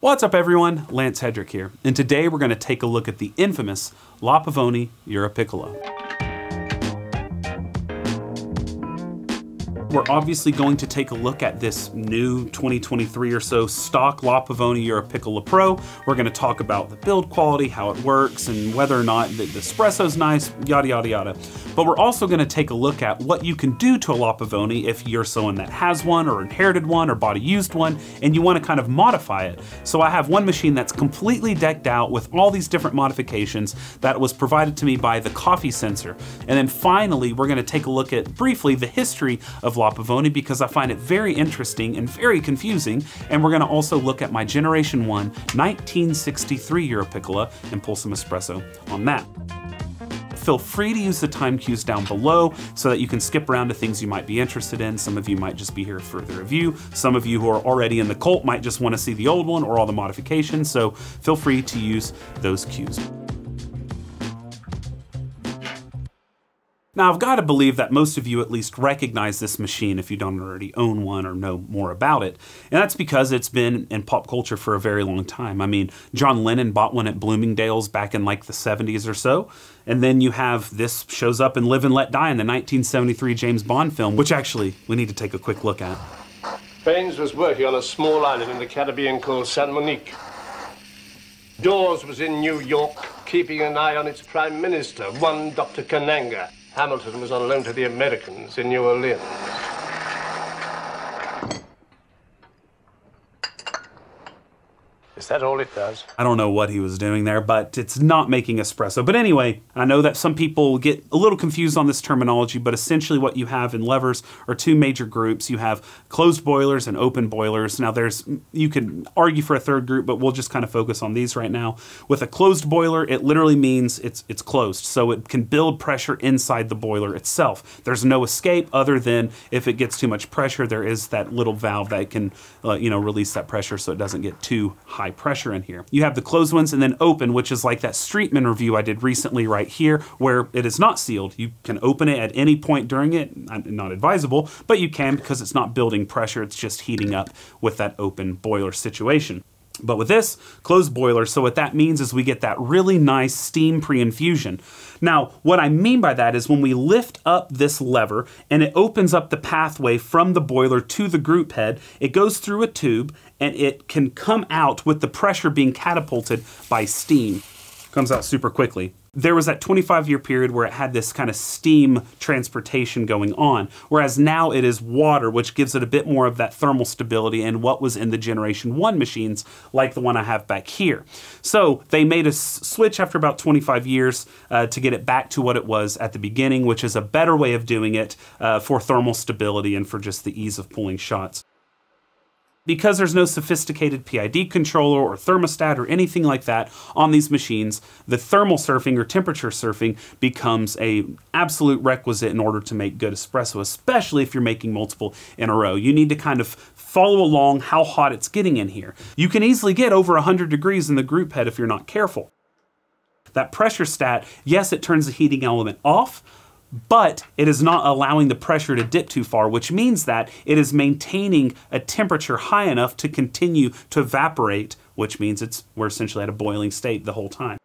What's up everyone, Lance Hedrick here, and today we're going to take a look at the infamous La Pavoni Europiccola. We're obviously going to take a look at this new 2023 or so stock La Pavoni Europiccola Pro. We're going to talk about the build quality, how it works, and whether or not the espresso's nice, yada yada yada. But we're also going to take a look at what you can do to a La Pavoni if you're someone that has one or inherited one or bought a used one and you want to kind of modify it. So I have one machine that's completely decked out with all these different modifications that was provided to me by the coffee sensor. And then finally, we're going to take a look at briefly the history of La Pavoni because I find it very interesting and very confusing. And we're going to also look at my Generation 1 1963 Europiccola and pull some espresso on that. Feel free to use the time cues down below so that you can skip around to things you might be interested in. Some of you might just be here for the review. Some of you who are already in the cult might just want to see the old one or all the modifications. So feel free to use those cues. Now, I've got to believe that most of you at least recognize this machine if you don't already own one or know more about it. And that's because it's been in pop culture for a very long time. I mean, John Lennon bought one at Bloomingdale's back in like the 70s or so. And then you have this shows up in Live and Let Die in the 1973 James Bond film, which actually we need to take a quick look at. Baines was working on a small island in the Caribbean called San Monique. Dawes was in New York, keeping an eye on its prime minister, one Dr. Kananga. Hamilton was on loan to the Americans in New Orleans. Is that all it does? I don't know what he was doing there, but it's not making espresso. But anyway, I know that some people get a little confused on this terminology, but essentially what you have in levers are two major groups. You have closed boilers and open boilers. Now you could argue for a third group, but we'll just kind of focus on these right now. With a closed boiler, it literally means it's closed, so it can build pressure inside the boiler itself. There's no escape other than if it gets too much pressure, there is that little valve that can release that pressure so it doesn't get too high pressure in here. You have the closed ones and then open, which is like that Strietman review I did recently right here, where it is not sealed. You can open it at any point during it, not advisable, but you can because it's not building pressure, it's just heating up with that open boiler situation. But with this, closed boiler, so what that means is we get that really nice steam pre-infusion. Now, what I mean by that is when we lift up this lever and it opens up the pathway from the boiler to the group head, it goes through a tube and it can come out with the pressure being catapulted by steam. Comes out super quickly. There was that 25-year period where it had this kind of steam transportation going on, whereas now it is water, which gives it a bit more of that thermal stability and what was in the Generation 1 machines, like the one I have back here. So they made a switch after about 25 years to get it back to what it was at the beginning, which is a better way of doing it for thermal stability and for just the ease of pulling shots. Because there's no sophisticated PID controller or thermostat or anything like that on these machines, the thermal surfing or temperature surfing becomes an absolute requisite in order to make good espresso, especially if you're making multiple in a row. You need to kind of follow along how hot it's getting in here. You can easily get over 100 degrees in the group head if you're not careful. That pressure stat, yes, it turns the heating element off, but it is not allowing the pressure to dip too far, which means that it is maintaining a temperature high enough to continue to evaporate, which means we're essentially at a boiling state the whole time.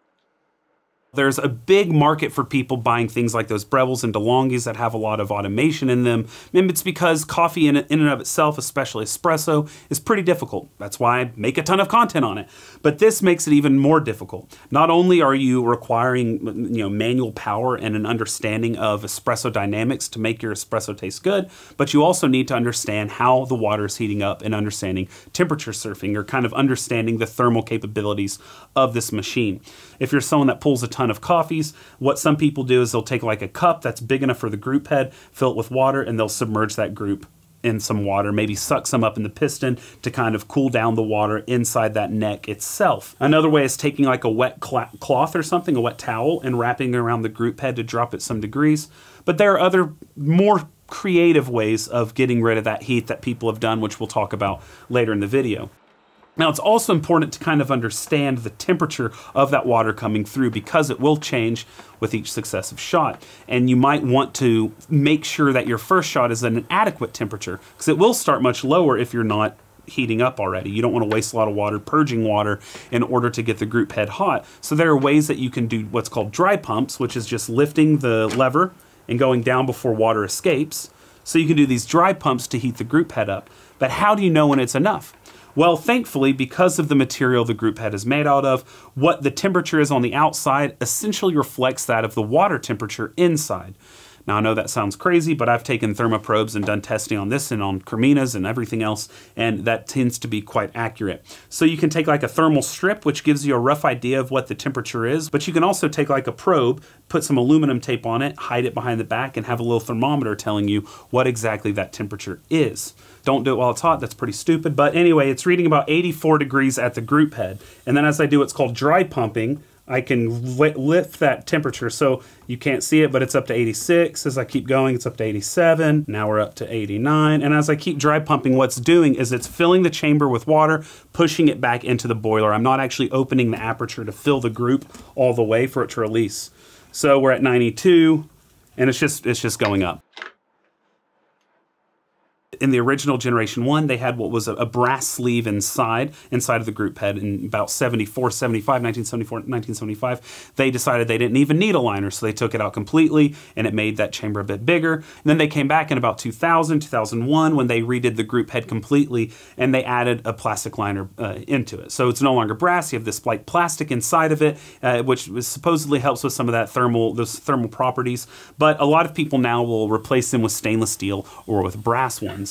There's a big market for people buying things like those Breville's and DeLonghi's that have a lot of automation in them. And it's because coffee in and of itself, especially espresso, is pretty difficult. That's why I make a ton of content on it. But this makes it even more difficult. Not only are you requiring manual power and an understanding of espresso dynamics to make your espresso taste good, but you also need to understand how the water is heating up and understanding temperature surfing or kind of understanding the thermal capabilities of this machine. If you're someone that pulls a ton of coffees, what some people do is they'll take like a cup that's big enough for the group head, fill it with water, and they'll submerge that group in some water, maybe suck some up in the piston to kind of cool down the water inside that neck itself. Another way is taking like a wet cloth or something, a wet towel, and wrapping it around the group head to drop it some degrees. But there are other more creative ways of getting rid of that heat that people have done, which we'll talk about later in the video. Now, it's also important to kind of understand the temperature of that water coming through because it will change with each successive shot. And you might want to make sure that your first shot is at an adequate temperature because it will start much lower if you're not heating up already. You don't want to waste a lot of water purging water in order to get the group head hot. So there are ways that you can do what's called dry pumps, which is just lifting the lever and going down before water escapes. So you can do these dry pumps to heat the group head up. But how do you know when it's enough? Well, thankfully, because of the material the group head is made out of, what the temperature is on the outside essentially reflects that of the water temperature inside. Now, I know that sounds crazy, but I've taken thermoprobes and done testing on this and on creminas and everything else, and that tends to be quite accurate. So you can take like a thermal strip, which gives you a rough idea of what the temperature is, but you can also take like a probe, put some aluminum tape on it, hide it behind the back, and have a little thermometer telling you what exactly that temperature is. Don't do it while it's hot, that's pretty stupid, but anyway, it's reading about 84 degrees at the group head. And then as I do what's called dry pumping, I can lift that temperature. So you can't see it, but it's up to 86. As I keep going, it's up to 87. Now we're up to 89. And as I keep dry pumping, what's doing is it's filling the chamber with water, pushing it back into the boiler. I'm not actually opening the aperture to fill the group all the way for it to release. So we're at 92, and it's just going up. In the original Generation 1, they had what was a brass sleeve inside of the group head. In about 1975, they decided they didn't even need a liner, so they took it out completely, and it made that chamber a bit bigger. And then they came back in about 2000, 2001, when they redid the group head completely, and they added a plastic liner into it. So it's no longer brass, you have this light plastic inside of it, which supposedly helps with some of that those thermal properties, but a lot of people now will replace them with stainless steel or with brass ones.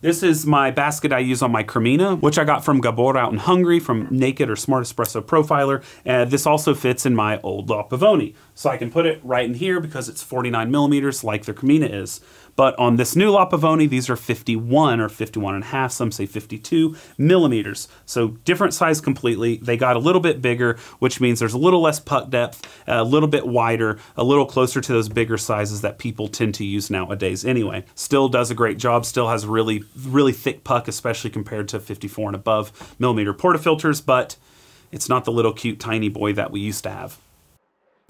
This is my basket I use on my cremina, which I got from Gabor out in Hungary from Naked or Smart Espresso Profiler. This also fits in my old La Pavoni. So I can put it right in here because it's 49 millimeters like the cremina is. But on this new La Pavoni, these are 51 or 51 and a half, some say 52 millimeters. So different size completely. They got a little bit bigger, which means there's a little less puck depth, a little bit wider, a little closer to those bigger sizes that people tend to use nowadays anyway. Still does a great job, still has really thick puck, especially compared to 54 and above millimeter portafilters, but it's not the little cute tiny boy that we used to have.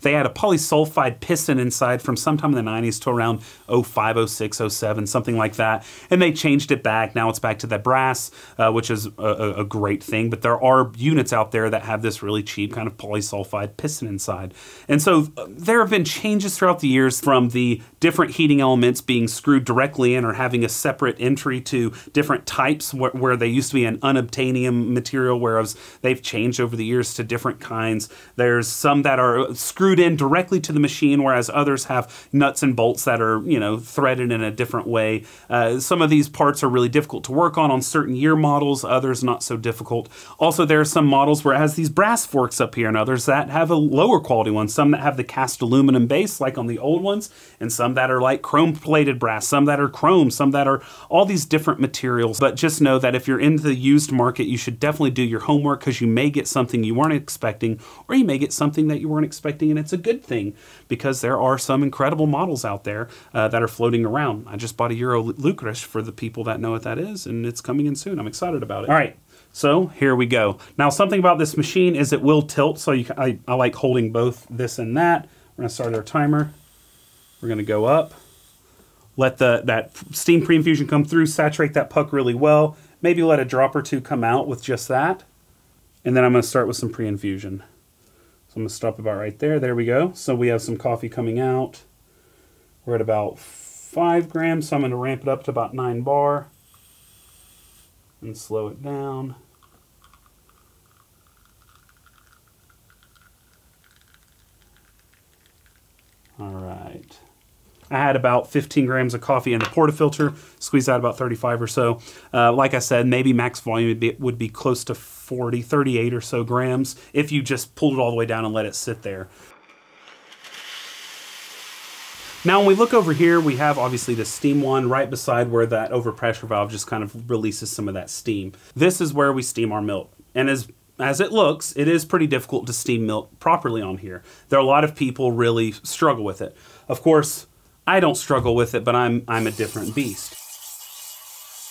They had a polysulfide piston inside from sometime in the 90s to around 05, 06, 07, something like that. And they changed it back. Now it's back to that brass, which is a great thing. But there are units out there that have this really cheap kind of polysulfide piston inside. And so there have been changes throughout the years from the different heating elements being screwed directly in or having a separate entry to different types where they used to be an unobtainium material, whereas they've changed over the years to different kinds. There's some that are screwed in directly to the machine, whereas others have nuts and bolts that are, threaded in a different way. Some of these parts are really difficult to work on certain year models, others not so difficult. Also, there are some models where it has these brass forks up here and others that have a lower quality one, some that have the cast aluminum base like on the old ones, and some that are like chrome plated brass, some that are chrome, some that are all these different materials. But just know that if you're into the used market, you should definitely do your homework, because you may get something you weren't expecting, or you may get something that you weren't expecting, and it's a good thing, because there are some incredible models out there that are floating around. I just bought a Euro Lucas for the people that know what that is, and it's coming in soon. I'm excited about it. All right, so here we go. Now, something about this machine is it will tilt, so I like holding both this and that. We're gonna start our timer. We're gonna go up. Let that steam pre-infusion come through, saturate that puck really well. Maybe let a drop or two come out with just that. And then I'm gonna start with some pre-infusion. So I'm going to stop about right there. There we go. So we have some coffee coming out. We're at about 5 grams, so I'm going to ramp it up to about 9 bar and slow it down. All right. I had about 15 grams of coffee in the portafilter, squeezed out about 35 or so. Like I said, maybe max volume would be close to 40, 38 or so grams if you just pulled it all the way down and let it sit there. Now when we look over here, we have obviously the steam one right beside where that overpressure valve just kind of releases some of that steam. This is where we steam our milk. And as it looks, it is pretty difficult to steam milk properly on here. There are a lot of people really struggle with it. Of course, I don't struggle with it, but I'm a different beast.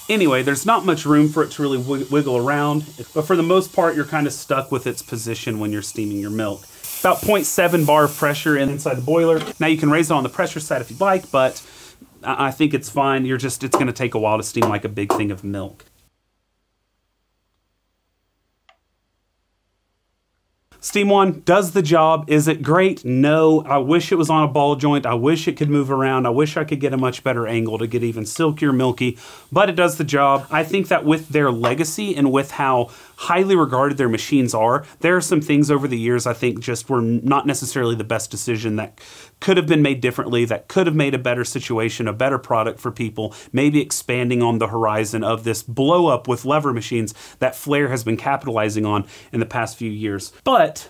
Anyway, there's not much room for it to really wiggle around, but for the most part, you're kind of stuck with its position when you're steaming your milk. About 0.7 bar of pressure inside the boiler. Now you can raise it on the pressure side if you'd like, but I think it's fine. It's gonna take a while to steam like a big thing of milk. Steam One does the job. Is it great? No. I wish it was on a ball joint. I wish it could move around. I wish I could get a much better angle to get even silkier, milky, but it does the job. I think that with their legacy and with how highly regarded their machines are, there are some things over the years I think just were not necessarily the best decision that could have been made differently, that could have made a better situation, a better product for people, maybe expanding on the horizon of this blow up with lever machines that Flair has been capitalizing on in the past few years. But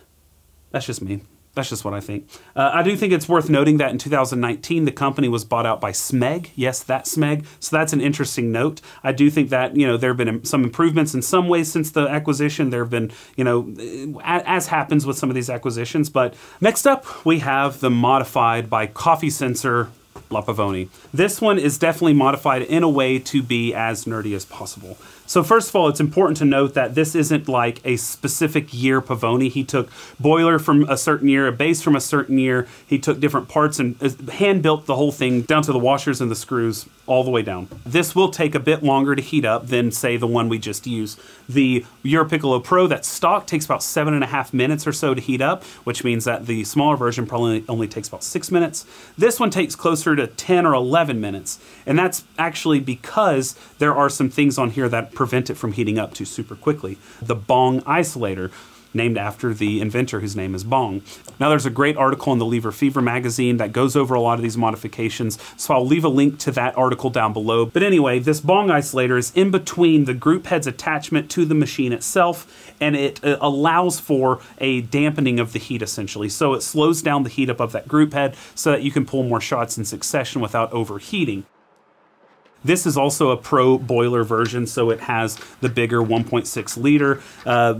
that's just me. That's just what I think. I do think it's worth noting that in 2019, the company was bought out by Smeg. Yes, that Smeg. So that's an interesting note. I do think that, you know, there have been some improvements in some ways since the acquisition. There have been, you know, as happens with some of these acquisitions. But next up, we have the modified by Coffee Sensor La Pavoni. This one is definitely modified in a way to be as nerdy as possible. So first of all, it's important to note that this isn't like a specific year Pavoni. He took boiler from a certain year, a base from a certain year. He took different parts and hand-built the whole thing down to the washers and the screws all the way down. This will take a bit longer to heat up than, say, the one we just used. The Europiccolo Pro that's stock takes about 7.5 minutes or so to heat up, which means that the smaller version probably only takes about 6 minutes. This one takes closer to 10 or 11 minutes, and that's actually because there are some things on here that prevent it from heating up too super quickly. The Bong isolator, named after the inventor whose name is Bong. Now there's a great article in the Lever Fever magazine that goes over a lot of these modifications, so I'll leave a link to that article down below. But anyway, this Bong isolator is in between the group head's attachment to the machine itself, and it allows for a dampening of the heat essentially. So it slows down the heat up of that group head so that you can pull more shots in succession without overheating. This is also a Pro boiler version, so it has the bigger 1.6 liter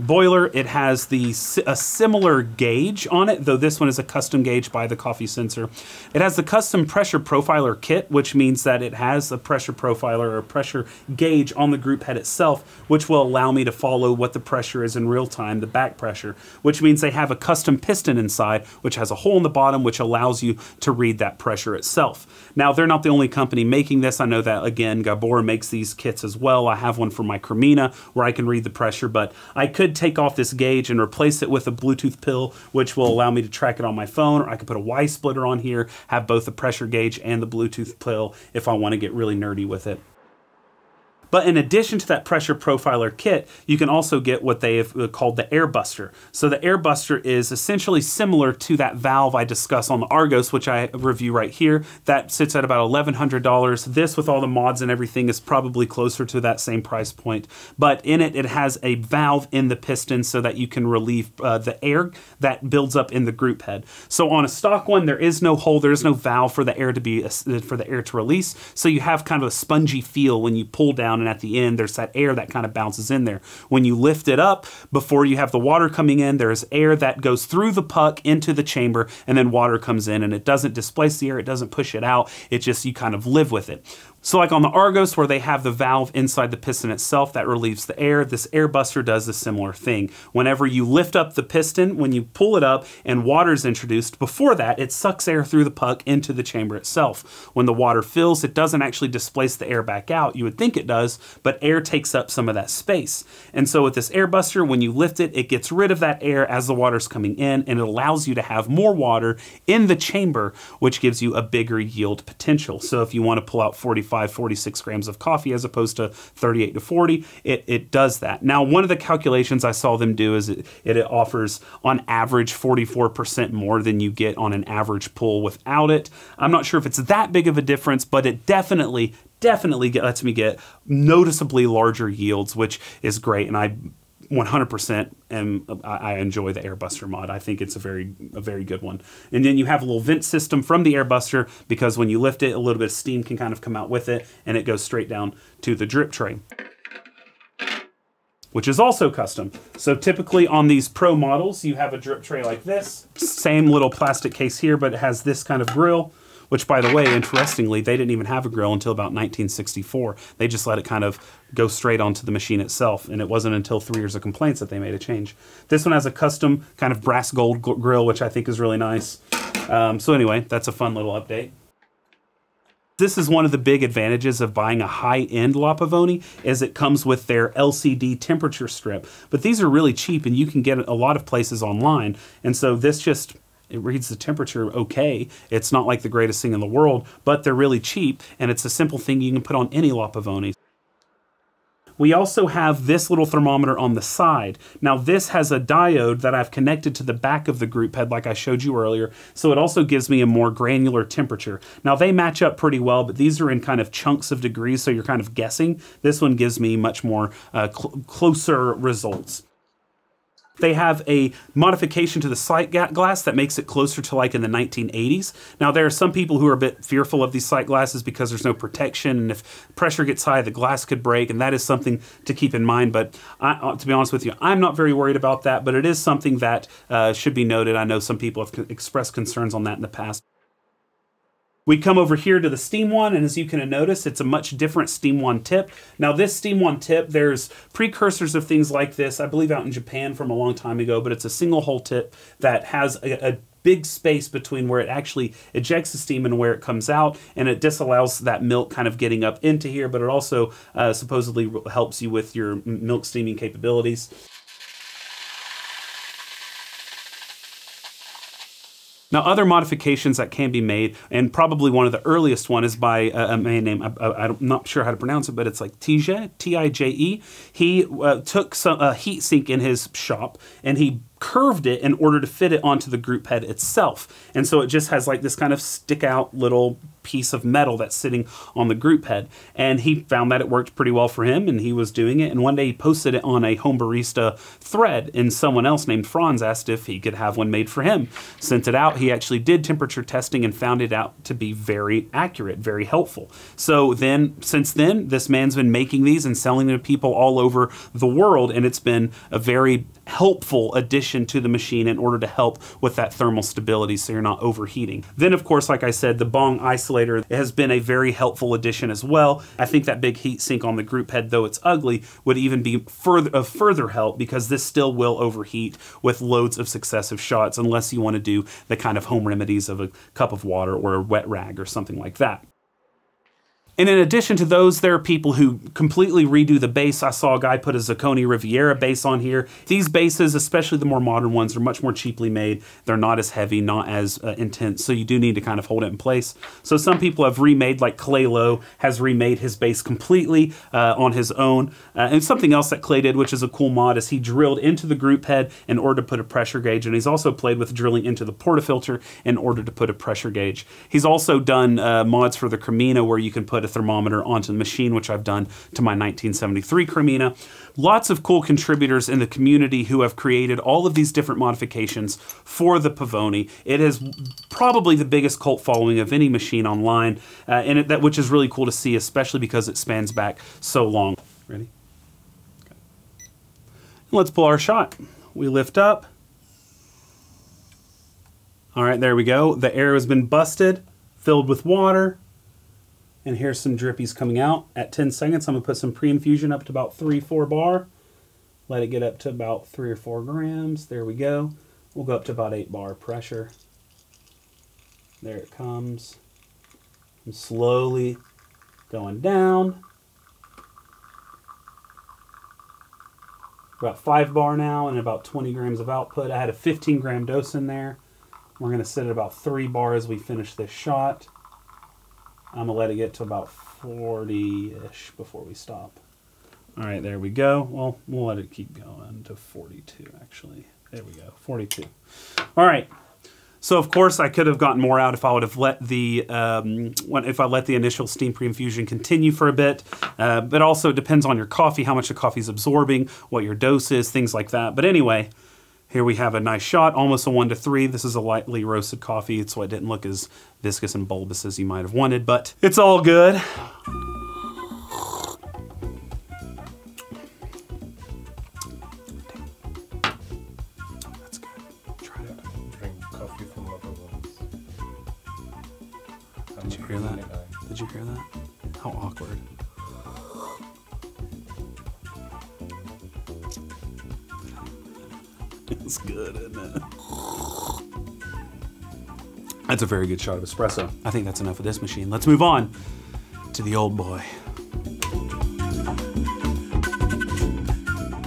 boiler. It has a similar gauge on it, though this one is a custom gauge by the Coffee Sensor. It has the custom pressure profiler kit, which means that it has a pressure profiler or a pressure gauge on the group head itself, which will allow me to follow what the pressure is in real time, the back pressure, which means they have a custom piston inside, which has a hole in the bottom, which allows you to read that pressure itself. Now, they're not the only company making this. I know that, again, Gabor makes these kits as well. I have one for my cremina where I can read the pressure, but I could take off this gauge and replace it with a Bluetooth pill, which will allow me to track it on my phone, or I could put a Y splitter on here, have both the pressure gauge and the Bluetooth pill if I want to get really nerdy with it. But in addition to that pressure profiler kit, you can also get what they have called the Air Buster. So the Air Buster is essentially similar to that valve I discuss on the Argos, which I review right here. That sits at about $1,100. This, with all the mods and everything, is probably closer to that same price point. But in it, it has a valve in the piston so that you can relieve the air that builds up in the group head. So on a stock one, there is no hole, there is no valve for the air to release. So you have kind of a spongy feel when you pull down, and at the end there's that air that kind of bounces in there. When you lift it up, before you have the water coming in, there's air that goes through the puck into the chamber, and then water comes in, and it doesn't displace the air, it doesn't push it out, it just, you kind of live with it. So like on the Argos, where they have the valve inside the piston itself that relieves the air, this Air Buster does a similar thing. Whenever you lift up the piston, when you pull it up and water is introduced, before that, it sucks air through the puck into the chamber itself. When the water fills, it doesn't actually displace the air back out. You would think it does, but air takes up some of that space. And so with this Air Buster, when you lift it, it gets rid of that air as the water's coming in, and it allows you to have more water in the chamber, which gives you a bigger yield potential. So if you want to pull out 46 grams of coffee as opposed to 38 to 40, it does that. Now, one of the calculations I saw them do is it offers on average 44% more than you get on an average pull without it. I'm not sure if it's that big of a difference, but it definitely lets me get noticeably larger yields, which is great. And I 100% I enjoy the Air Buster mod. I think it's a very good one. And then you have a little vent system from the Air Buster, because when you lift it, a little bit of steam can kind of come out with it, and it goes straight down to the drip tray, which is also custom. So typically on these Pro models, you have a drip tray like this. Same little plastic case here, but it has this kind of grill, which, by the way, interestingly, they didn't even have a grill until about 1964. They just let it kind of go straight onto the machine itself, and it wasn't until 3 years of complaints that they made a change. This one has a custom kind of brass gold grill, which I think is really nice. So anyway, that's a fun little update. This is one of the big advantages of buying a high-end La Pavoni, is it comes with their LCD temperature strip. But these are really cheap, and you can get a lot of places online. And so this just, it reads the temperature okay. It's not like the greatest thing in the world, but they're really cheap, and it's a simple thing you can put on any La Pavoni. We also have this little thermometer on the side. Now this has a diode that I've connected to the back of the group head like I showed you earlier, so it also gives me a more granular temperature. Now they match up pretty well, but these are in kind of chunks of degrees, so you're kind of guessing. This one gives me much more closer results. They have a modification to the sight glass that makes it closer to like in the 1980s. Now there are some people who are a bit fearful of these sight glasses because there's no protection, and if pressure gets high, the glass could break, and that is something to keep in mind. But to be honest with you, I'm not very worried about that, but it is something that should be noted. I know some people have expressed concerns on that in the past. We come over here to the Steam one, and as you can notice, it's a much different Steam one tip. Now this Steam one tip, there's precursors of things like this, I believe out in Japan from a long time ago, but it's a single hole tip that has a big space between where it actually ejects the steam and where it comes out, and it disallows that milk kind of getting up into here, but it also supposedly helps you with your milk steaming capabilities. Now, other modifications that can be made, and probably one of the earliest one is by a man named, I'm not sure how to pronounce it, but it's like Tije, T-I-J-E. He took a heat sink in his shop, and he curved it in order to fit it onto the group head itself. And so it just has like this kind of stick out little piece of metal that's sitting on the group head. And he found that it worked pretty well for him, and he was doing it. And one day he posted it on a home barista thread, and someone else named Franz asked if he could have one made for him. Sent it out. He actually did temperature testing and found it out to be very accurate, very helpful. So then, since then, this man's been making these and selling them to people all over the world, and it's been a very helpful addition to the machine in order to help with that thermal stability so you're not overheating. Then, of course, like I said, the bong isolator has been a very helpful addition as well. I think that big heat sink on the group head, though it's ugly, would even be further help, because this still will overheat with loads of successive shots unless you want to do the kind of home remedies of a cup of water or a wet rag or something like that. And in addition to those, there are people who completely redo the base. I saw a guy put a Zacconi Riviera base on here. These bases, especially the more modern ones, are much more cheaply made. They're not as heavy, not as intense, so you do need to kind of hold it in place. So some people have remade, like Clay Lowe has remade his base completely on his own. And something else that Clay did, which is a cool mod, is he drilled into the group head in order to put a pressure gauge, and he's also played with drilling into the portafilter in order to put a pressure gauge. He's also done mods for the cremina where you can put a thermometer onto the machine, which I've done to my 1973 cremina. Lots of cool contributors in the community who have created all of these different modifications for the Pavoni. It has probably the biggest cult following of any machine online, which is really cool to see, especially because it spans back so long. Ready? Okay. Let's pull our shot. We lift up. All right, there we go. The air has been busted, filled with water. And here's some drippies coming out. At 10 seconds, I'm going to put some pre-infusion up to about 3-4 bar. Let it get up to about 3 or 4 grams. There we go. We'll go up to about 8 bar pressure. There it comes. I'm slowly going down. About 5 bar now and about 20 grams of output. I had a 15 gram dose in there. We're going to sit at about 3 bar as we finish this shot. I'm going to let it get to about 40-ish before we stop. All right, there we go. Well, we'll let it keep going to 42, actually. There we go, 42. All right. So, of course, I could have gotten more out if I would have let the initial steam pre-infusion continue for a bit. But also it depends on your coffee, how much the coffee is absorbing, what your dose is, things like that. But anyway, here we have a nice shot, almost a 1-to-3. This is a lightly roasted coffee, so it didn't look as viscous and bulbous as you might have wanted, but it's all good. That's good. Try it. Drink coffee from other ones. Did you hear that? Did you hear that? How awkward. It's good, isn't it? That's a very good shot of espresso. I think that's enough of this machine. Let's move on to the old boy.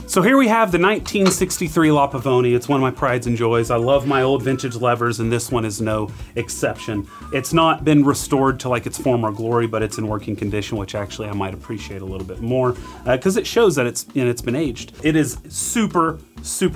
So here we have the 1963 La Pavoni. It's one of my prides and joys. I love my old vintage levers, and this one is no exception. It's not been restored to like its former glory, but it's in working condition, which actually I might appreciate a little bit more because it shows that it's been aged. It is super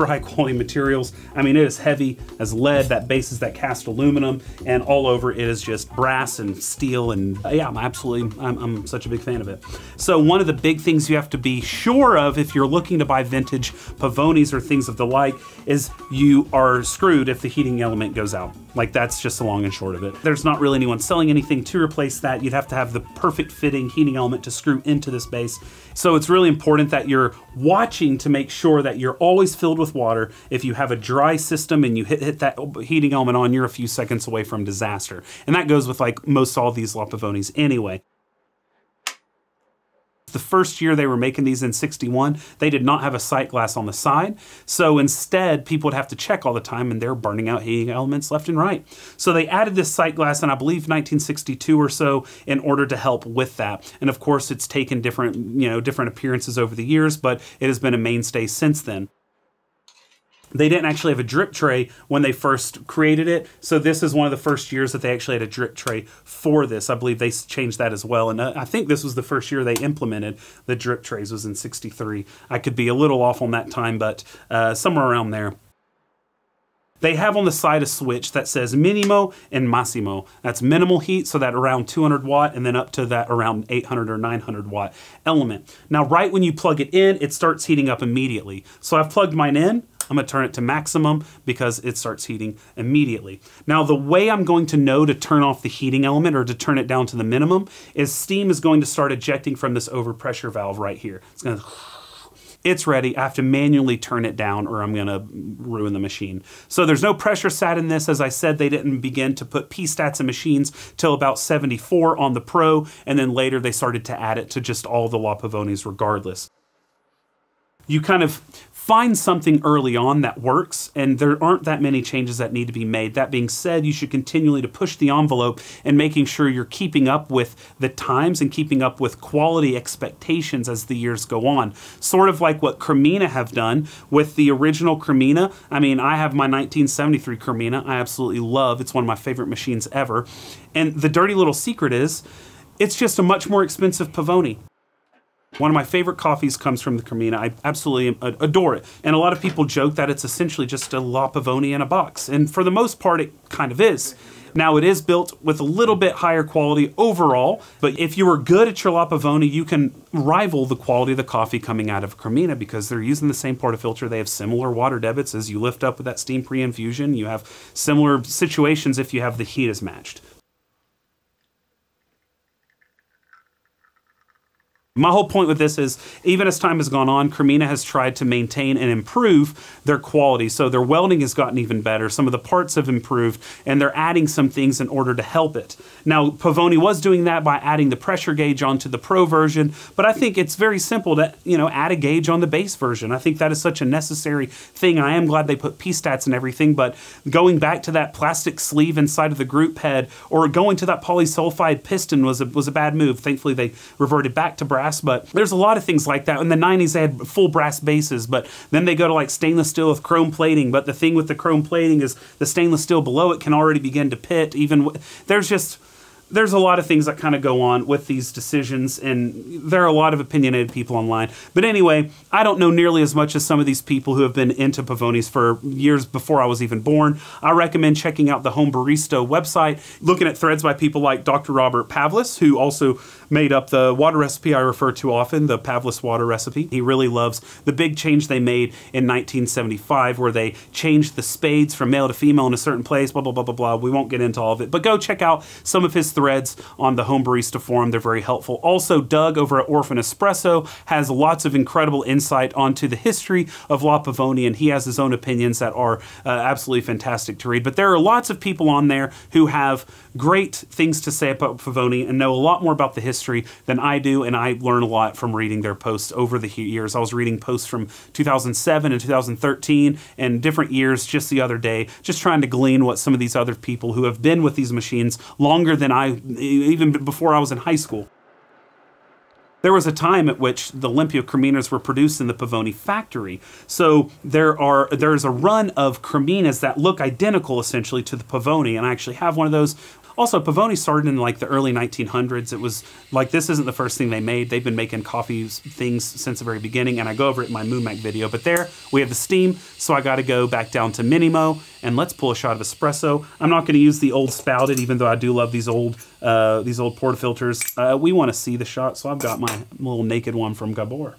high quality materials. I mean, it is heavy as lead. That base is that cast aluminum, and all over it is just brass and steel. And yeah, I'm such a big fan of it. So one of the big things you have to be sure of if you're looking to buy vintage Pavonis or things of the like is you are screwed if the heating element goes out. Like, that's just the long and short of it. There's not really anyone selling anything to replace that. You'd have to have the perfect fitting heating element to screw into this base. So it's really important that you're watching to make sure that you're always filled with water. If you have a dry system and you hit that heating element on, you're a few seconds away from disaster. And that goes with like most all these La Pavonis anyway. The first year they were making these in '61, they did not have a sight glass on the side. So instead, people would have to check all the time, and they're burning out heating elements left and right. So they added this sight glass in, I believe, 1962 or so in order to help with that. And of course, it's taken different appearances over the years, but it has been a mainstay since then. They didn't actually have a drip tray when they first created it, so this is one of the first years that they actually had a drip tray for this. I believe they changed that as well, and I think this was the first year they implemented the drip trays, was in '63. I could be a little off on that time, but somewhere around there. They have on the side a switch that says minimo and massimo. That's minimal heat, so that around 200 watt, and then up to that around 800 or 900 watt element. Now, right when you plug it in, it starts heating up immediately. So I've plugged mine in. I'm gonna turn it to maximum because it starts heating immediately. Now, the way I'm going to know to turn off the heating element or to turn it down to the minimum is steam is going to start ejecting from this overpressure valve right here. It's ready. I have to manually turn it down or I'm gonna ruin the machine. So there's no pressure sat in this. As I said, they didn't begin to put P-stats in machines till about '74 on the Pro, and then later they started to add it to just all the La Pavonis regardless. You kind of find something early on that works, and there aren't that many changes that need to be made. That being said, you should continually to push the envelope and making sure you're keeping up with the times and keeping up with quality expectations as the years go on. Sort of like what Cremina have done with the original Cremina. I mean, I have my 1973 Cremina. I absolutely love. It's one of my favorite machines ever. And the dirty little secret is, it's just a much more expensive Pavoni. One of my favorite coffees comes from the Cremina. I absolutely adore it. And a lot of people joke that it's essentially just a La Pavoni in a box. And for the most part, it kind of is. Now, it is built with a little bit higher quality overall, but if you are good at your La Pavoni, you can rival the quality of the coffee coming out of Cremina because they're using the same portafilter. They have similar water debits as you lift up with that steam pre-infusion. You have similar situations if you have the heat is matched. My whole point with this is, even as time has gone on, Cremina has tried to maintain and improve their quality. So their welding has gotten even better. Some of the parts have improved, and they're adding some things in order to help it. Now, Pavoni was doing that by adding the pressure gauge onto the Pro version, but I think it's very simple to, add a gauge on the base version. I think that is such a necessary thing. I am glad they put P-stats and everything, but going back to that plastic sleeve inside of the group head or going to that polysulfide piston was a bad move. Thankfully, they reverted back to brass. But there's a lot of things like that. In the 90s, they had full brass bases, but then they go to like stainless steel with chrome plating. But the thing with the chrome plating is the stainless steel below it can already begin to pit. There's a lot of things that kind of go on with these decisions, and there are a lot of opinionated people online. But anyway, I don't know nearly as much as some of these people who have been into Pavonis for years before I was even born. I recommend checking out the Home Barista website, looking at threads by people like Dr. Robert Pavlis, who also made up the water recipe I refer to often, the Pavlis water recipe. He really loves the big change they made in 1975 where they changed the spades from male to female in a certain place, blah, blah, blah, blah, blah. We won't get into all of it, but go check out some of his threads on the Home Barista forum. They're very helpful. Also, Doug over at Orphan Espresso has lots of incredible insight onto the history of La Pavoni, and he has his own opinions that are absolutely fantastic to read. But there are lots of people on there who have great things to say about Pavoni and know a lot more about the history history than I do, and I learn a lot from reading their posts over the years. I was reading posts from 2007 and 2013 and different years just the other day, just trying to glean what some of these other people who have been with these machines longer than I, even before I was in high school. There was a time at which the Olympia creminas were produced in the Pavoni factory. So there's a run of creminas that look identical essentially to the Pavoni, and I actually have one of those. Also, Pavoni started in like the early 1900s. It was like, this isn't the first thing they made. They've been making coffee things since the very beginning, and I go over it in my Moonmac video. But there, we have the steam, so I gotta go back down to Minimo, and let's pull a shot of espresso. I'm not gonna use the old spouted, even though I do love these old portafilters. We wanna see the shot, so I've got my little naked one from Gabor.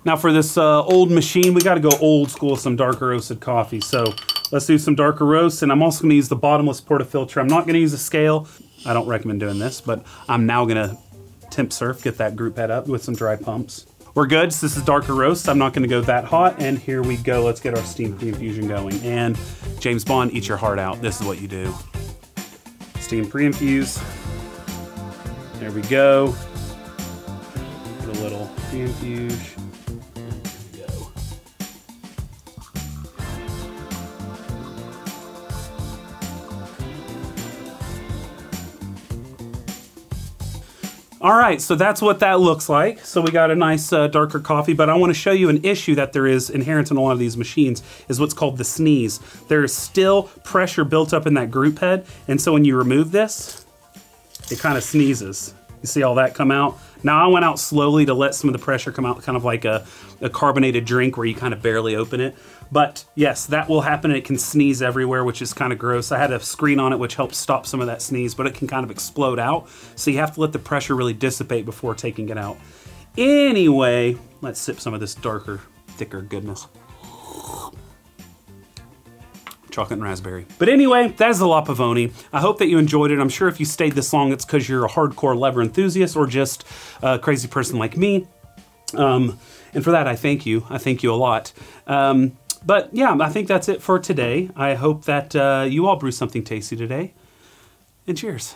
Now for this old machine, we gotta go old school with some darker roasted coffee. So let's do some darker roast, and I'm also gonna use the bottomless portafilter. I'm not gonna use a scale. I don't recommend doing this, but I'm now gonna temp surf, get that group head up with some dry pumps. We're good, so this is darker roast. I'm not gonna go that hot, and here we go. Let's get our steam pre-infusion going. And James Bond, eat your heart out. This is what you do. Steam pre-infuse. There we go. Put a little pre-infuse. All right, so that's what that looks like. So we got a nice darker coffee, but I want to show you an issue that there is inherent in a lot of these machines is what's called the sneeze. There is still pressure built up in that group head, and so when you remove this, it kind of sneezes. You see all that come out? Now I went out slowly to let some of the pressure come out, kind of like a carbonated drink where you kind of barely open it. But yes, that will happen, and it can sneeze everywhere, which is kind of gross. I had a screen on it which helps stop some of that sneeze, but it can kind of explode out. So you have to let the pressure really dissipate before taking it out. Anyway, let's sip some of this darker, thicker goodness. Chocolate and raspberry. But anyway, that is the La Pavoni. I hope that you enjoyed it. I'm sure if you stayed this long, it's because you're a hardcore lever enthusiast or just a crazy person like me. And for that, I thank you. I thank you a lot. But yeah, I think that's it for today. I hope that you all brew something tasty today. And cheers.